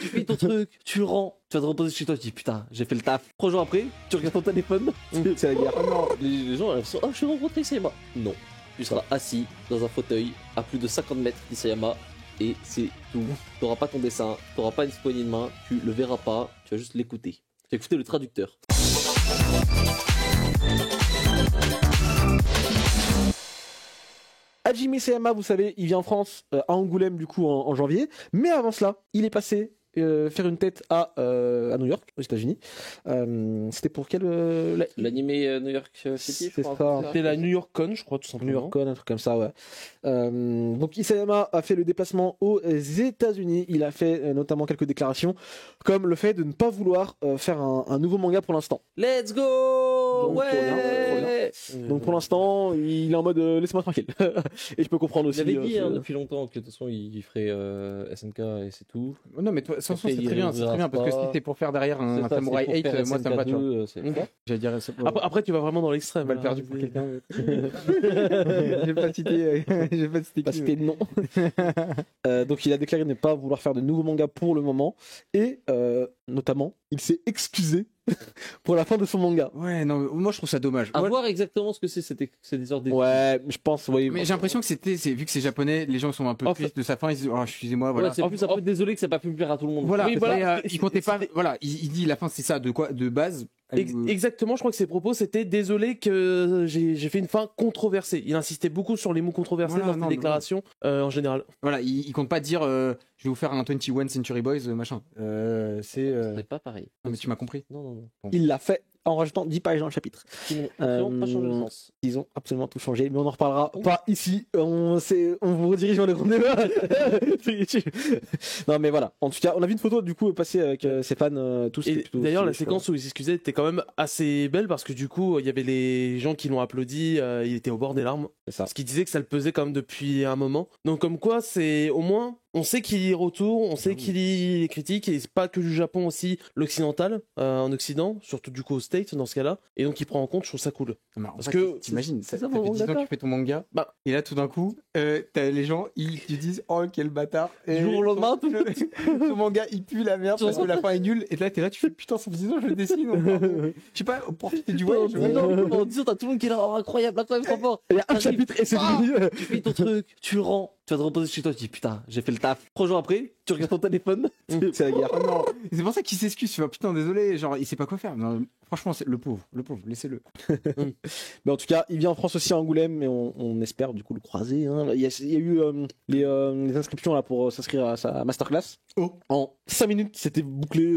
tu fais ton truc, tu le rends, tu vas te reposer chez toi, tu dis putain, j'ai fait le taf. 3 jours après, tu regardes ton téléphone, c'est la guerre. Non, les gens, ils sont, oh, je suis rencontré Isayama. Non, tu seras assis dans un fauteuil à plus de 50 mètres d'Isayama et c'est tout. T'auras pas ton dessin, t'auras pas une poignée de main, tu le verras pas, tu vas juste l'écouter. Tu vas écouter le traducteur. Hajime Isayama, vous savez, il vient en France, à Angoulême du coup en janvier, mais avant cela, il est passé faire une tête à New York, aux États-Unis. C'était pour quel L'animé New York City, je c'est crois. ça. C'était la New York Con, je crois, tout New simplement. York Con, un truc comme ça, ouais. Donc Isayama a fait le déplacement aux États-Unis. Il a fait notamment quelques déclarations, comme le fait de ne pas vouloir faire un nouveau manga pour l'instant. Let's go. Donc, ouais. trop bien. Donc pour l'instant, il est en mode laisse-moi tranquille. Et je peux comprendre aussi. Il avait dit depuis longtemps que de toute façon il ferait SNK et c'est tout. Non, mais toi, sans Après, c'est il très bien, reviendra parce que si pas. c'est pour faire derrière un C'est ça, Samurai c'est pour 8, faire moi ça me va, tu vois. SNK2, c'est- J'allais dire Après, tu vas vraiment dans l'extrême. mal là. perdu pour quelqu'un. J'ai pas cité, Pas cité de nom. Donc il a déclaré ne pas vouloir faire de nouveaux mangas pour le moment. Et notamment, il s'est excusé pour la fin de son manga. Ouais, non, moi je trouve ça dommage. À Moi, voir exactement ce que c'est des ordres Ouais, je pense, oui. mais j'ai l'impression que vu que c'est japonais, les gens sont un peu En fait- tristes de sa fin, ils se disent, oh, excusez-moi, voilà. Ouais, c'est plus un peu désolé que ça n'a pas pu plaire à tout le monde. Voilà, Oui, voilà. il comptait pas, voilà, il dit la fin c'est ça, de base. Exactement, je crois que ses propos c'était désolé que j'ai fait une fin controversée. Il insistait beaucoup sur les mots controversés Voilà, dans non, ses déclarations en général. Voilà, il compte pas dire, je vais vous faire un 21 Century Boys, machin. Ce n'est pas pareil. Non, mais tu m'as compris. Non, non, non. Il l'a fait en rajoutant 10 pages dans le chapitre. Ils n'ont pas changé le sens. Ils ont absolument tout changé, mais on en reparlera pas ici. On vous redirige vers le grand débat. Non, mais voilà. En tout cas, on a vu une photo du coup passer avec ses fans tous. Et c'était plutôt d'ailleurs, la stylé, séquence où il s'excusait était quand même assez belle parce que du coup, il y avait les gens qui l'ont applaudi, il était au bord des larmes. C'est ça. Parce qu'il disait que ça le pesait quand même depuis un moment. Donc, comme quoi, c'est au moins, on sait qu'il y retourne, on sait qu'il lit les critiques, et c'est pas que du Japon aussi, l'occidental, en Occident, surtout du coup au States dans ce cas-là. Et donc, il prend en compte, je trouve ça cool. Parce que que t'imagines, c'est ça ça, fait mon 10 ans que mangaka. tu fais ton manga, Bah. et là tout d'un coup, t'as les gens, ils te disent, oh quel bâtard. Et Du jour au lendemain, tout ton manga il pue la merde parce que la fin est nulle, et là t'es là, tu fais putain, ça fait 10 ans que je le dessine. Je sais pas, profiter du voyage. En disant, t'as tout le monde qui est là, oh, incroyable, incroyable, trop fort. Il y a un Arrive. chapitre et c'est Ah fini. Tu fais ton truc, tu le rends, tu vas te reposer chez toi, tu dis putain, j'ai fait le taf. 3 jours après, tu regardes ton téléphone, C'est la guerre. Oh non, c'est pour ça qu'il s'excuse, tu vois, putain, désolé, genre il sait pas quoi faire. Non, franchement, c'est le pauvre, laissez-le. Mais en tout cas, il vient en France aussi à Angoulême et on espère du coup le croiser. Hein. Il y a eu les inscriptions là pour s'inscrire à sa masterclass. Oh. En 5 minutes, c'était bouclé.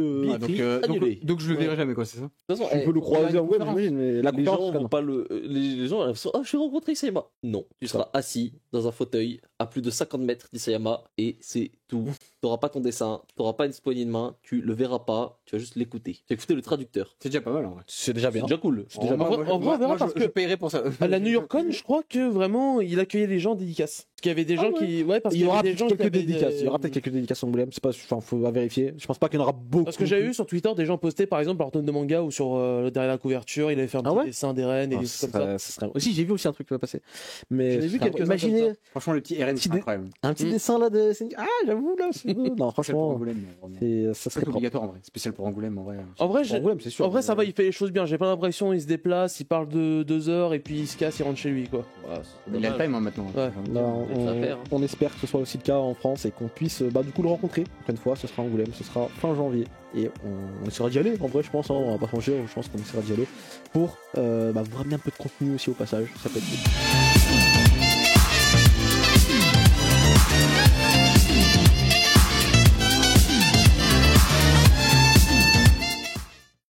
Ah, annulé. donc je le verrai jamais, quoi, c'est ça. De toute façon, Tu peux le croiser en web, j'imagine, mais la les conférence, gens non. vont pas le. Les gens, ils sont, oh, je suis rencontré Isayama. Non, tu seras assis dans un fauteuil à plus de 50 mètres d'Isayama et c'est tout. T'auras pas ton dessin, t'auras pas une poignée de main, tu le verras pas, tu vas juste l'écouter. Tu vas écouter le traducteur. C'est déjà pas mal en vrai. C'est déjà C'est bien. déjà cool. C'est déjà En vrai, on verra parce je que paierai pour ça. à la New York Con, je crois que vraiment, il accueillait les gens dédicaces. Parce qu'il y avait des gens qui. Ouais, parce Il qu'il y aura avait des gens peut-être qui quelques avaient dédicaces. des- Il y aura peut-être quelques dédicaces à Angoulême. C'est pas, enfin, faut vérifier. Je pense pas qu'il y en aura beaucoup. Parce que j'avais vu sur Twitter des gens poster par exemple leur tome de manga ou sur derrière la couverture, il avait fait un Ah petit ouais dessin des reines et Ah, des trucs comme ça. ça serait... Aussi, j'ai vu aussi un truc qui va passer. Mais J'en ai vu quelques-uns imaginez comme ça. Franchement, le petit RN, Petit c'est dé- incroyable. un petit Mm. dessin là de. Ah, j'avoue là. Non, Spécial pour franchement, Angoulême, vraiment. ça C'est serait propre. obligatoire en vrai. Spécial pour Angoulême en vrai. En vrai, Angoulême, c'est sûr. en vrai, ça va, il fait les choses bien. J'ai pas l'impression, il se déplace, il parle de 2 heures et puis il se casse, il rentre chez lui quoi. Ouais, c'est Il a le dommage. time hein, maintenant. Ouais. Non, Ça va faire. on espère que ce soit aussi le cas en France et qu'on puisse du coup le rencontrer. Une fois, ce sera à Angoulême, ce sera fin janvier. Et on essaiera d'y aller, en vrai, je pense, hein, on va pas changer, je pense qu'on essaiera d'y aller pour vous ramener un peu de contenu aussi au passage. Ça peut être cool.